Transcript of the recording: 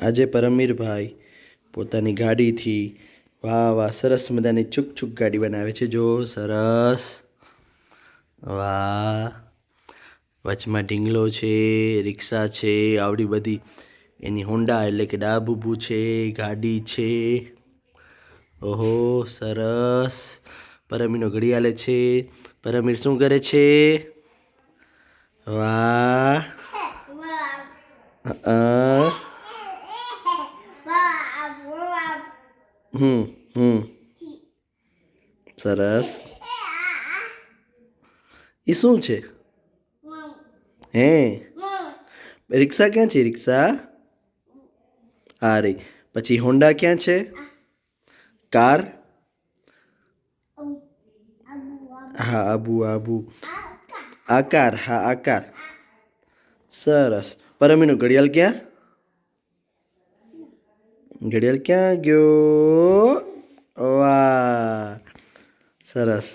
આજે પરમવીરભાઈ પોતાની ગાડીથી વાહ વાહ સરસ મજાની ચૂક ગાડી બનાવે છે. જો સરસ, વાહ. વચમાં ઢીંગલો છે, રિક્ષા છે, આવડી બધી એની હોન્ડા એટલે કે ડાબુબુ છે, ગાડી છે. ઓહો સરસ. પરમીનો ઘડિયાળે છે. પરમીર શું કરે છે? વાહ. હમ હમ સરસ. એ શું છે? હે, રિક્ષા ક્યાં છે? રિક્ષા હા રે. પછી હોન્ડા ક્યાં છે? કાર હા, આબુ આબુ. આકાર, હા આકાર. સરસ. પરમીનું ઘડિયાળ ક્યાં? ઘડિયાળ ક્યાં ગયો? વાહ સરસ.